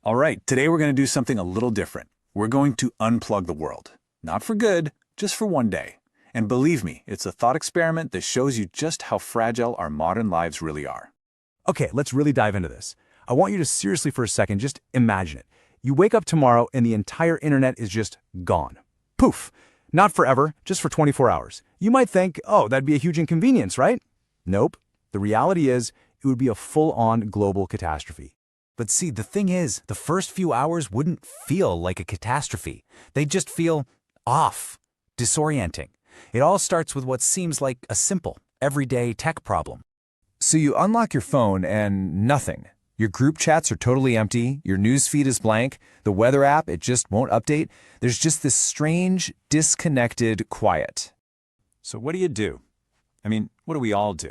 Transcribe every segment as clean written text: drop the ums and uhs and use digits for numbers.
All right, today we're going to do something a little different. We're going to unplug the world. Not for good, just for one day. And believe me, it's a thought experiment that shows you just how fragile our modern lives really are. Okay, let's really dive into this. I want you to seriously for a second just imagine it. You wake up tomorrow and the entire internet is just gone. Poof! Not forever, just for 24 hours. You might think, oh, that'd be a huge inconvenience, right? Nope. The reality is, it would be a full-on global catastrophe. But see, the thing is, the first few hours wouldn't feel like a catastrophe. They'd just feel off, disorienting. It all starts with what seems like a simple, everyday tech problem. So you unlock your phone and nothing. Your group chats are totally empty, your newsfeed is blank, the weather app, it just won't update. There's just this strange, disconnected quiet. So what do? I mean, what do we all do?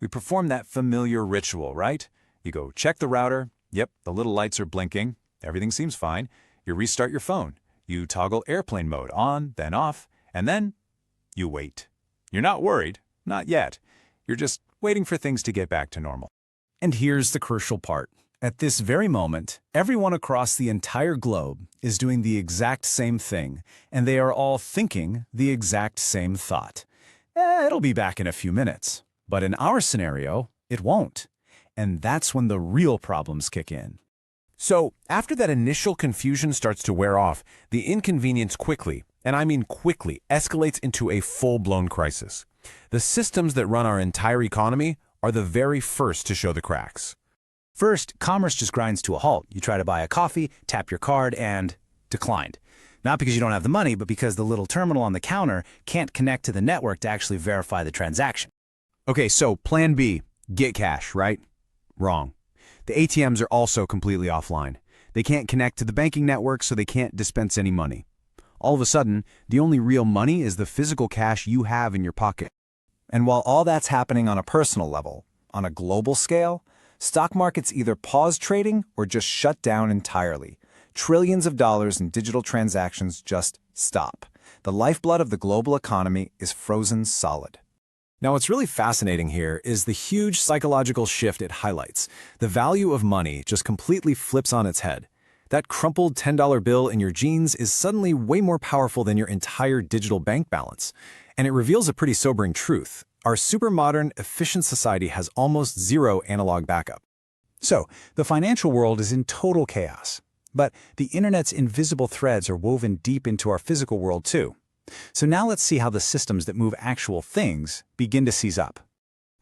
We perform that familiar ritual, right? You go check the router. Yep, the little lights are blinking. Everything seems fine. You restart your phone. You toggle airplane mode on, then off, and then you wait. You're not worried. Not yet. You're just waiting for things to get back to normal. And here's the crucial part. At this very moment, everyone across the entire globe is doing the exact same thing, and they are all thinking the exact same thought. It'll be back in a few minutes. But in our scenario, it won't. And that's when the real problems kick in. So after that initial confusion starts to wear off, the inconvenience quickly, and I mean quickly, escalates into a full-blown crisis. The systems that run our entire economy are the very first to show the cracks. First, commerce just grinds to a halt. You try to buy a coffee, tap your card, and declined. Not because you don't have the money, but because the little terminal on the counter can't connect to the network to actually verify the transaction. Okay, so plan B, get cash, right? Wrong. The ATMs are also completely offline. They can't connect to the banking network, so they can't dispense any money. All of a sudden, the only real money is the physical cash you have in your pocket. And while all that's happening on a personal level, on a global scale, stock markets either pause trading or just shut down entirely. Trillions of dollars in digital transactions just stop. The lifeblood of the global economy is frozen solid. Now, what's really fascinating here is the huge psychological shift it highlights. The value of money just completely flips on its head. That crumpled $10 bill in your jeans is suddenly way more powerful than your entire digital bank balance. And it reveals a pretty sobering truth. Our super modern, efficient society has almost zero analog backup. So, the financial world is in total chaos. But the internet's invisible threads are woven deep into our physical world too. So now let's see how the systems that move actual things begin to seize up.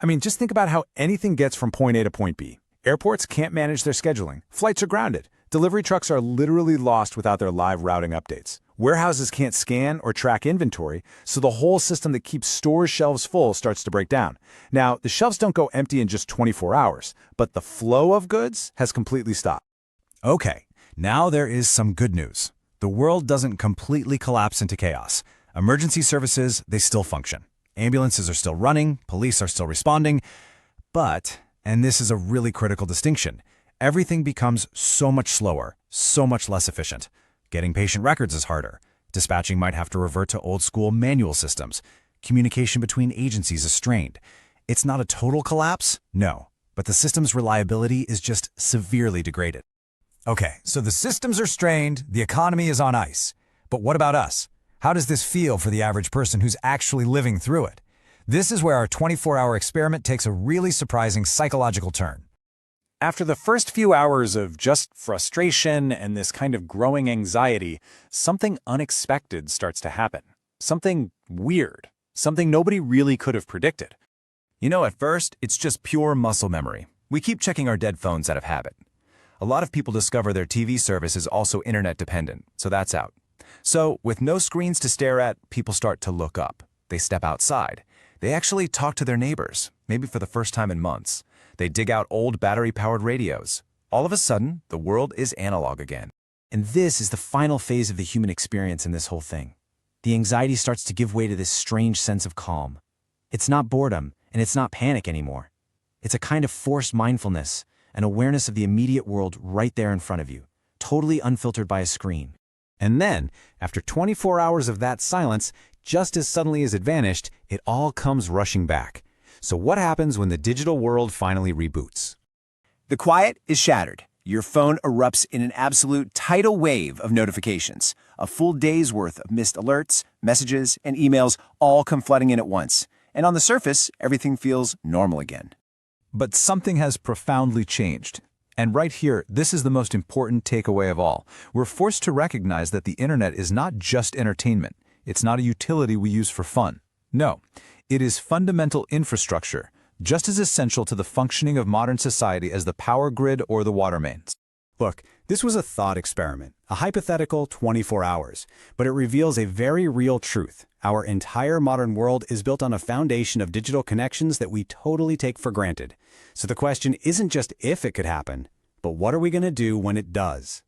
I mean, just think about how anything gets from point A to point B. Airports can't manage their scheduling. Flights are grounded. Delivery trucks are literally lost without their live routing updates. Warehouses can't scan or track inventory, so the whole system that keeps stores' shelves full starts to break down. Now, the shelves don't go empty in just 24 hours, but the flow of goods has completely stopped. Okay, now there is some good news. The world doesn't completely collapse into chaos. Emergency services, they still function. Ambulances are still running, police are still responding, but, and this is a really critical distinction, everything becomes so much slower, so much less efficient. Getting patient records is harder. Dispatching might have to revert to old-school manual systems. Communication between agencies is strained. It's not a total collapse, no, but the system's reliability is just severely degraded. Okay, so the systems are strained, the economy is on ice. But what about us? How does this feel for the average person who's actually living through it? This is where our 24-hour experiment takes a really surprising psychological turn. After the first few hours of just frustration and this kind of growing anxiety, something unexpected starts to happen. Something weird. Something nobody really could have predicted. You know, at first, it's just pure muscle memory. We keep checking our dead phones out of habit. A lot of people discover their TV service is also internet dependent, so that's out. So, with no screens to stare at, people start to look up. They step outside. They actually talk to their neighbors, maybe for the first time in months. They dig out old battery-powered radios. All of a sudden, the world is analog again. And this is the final phase of the human experience in this whole thing. The anxiety starts to give way to this strange sense of calm. It's not boredom, and it's not panic anymore. It's a kind of forced mindfulness, an awareness of the immediate world right there in front of you, totally unfiltered by a screen. And then, after 24 hours of that silence, just as suddenly as it vanished, it all comes rushing back. So what happens when the digital world finally reboots? The quiet is shattered. your phone erupts in an absolute tidal wave of notifications. A full day's worth of missed alerts, messages, and emails all come flooding in at once. And on the surface, everything feels normal again. But something has profoundly changed. And right here, this is the most important takeaway of all. We're forced to recognize that the internet is not just entertainment. It's not a utility we use for fun. No, it is fundamental infrastructure, just as essential to the functioning of modern society as the power grid or the water mains. Look, this was a thought experiment, a hypothetical 24 hours, but it reveals a very real truth. Our entire modern world is built on a foundation of digital connections that we totally take for granted. So the question isn't just if it could happen, but what are we going to do when it does?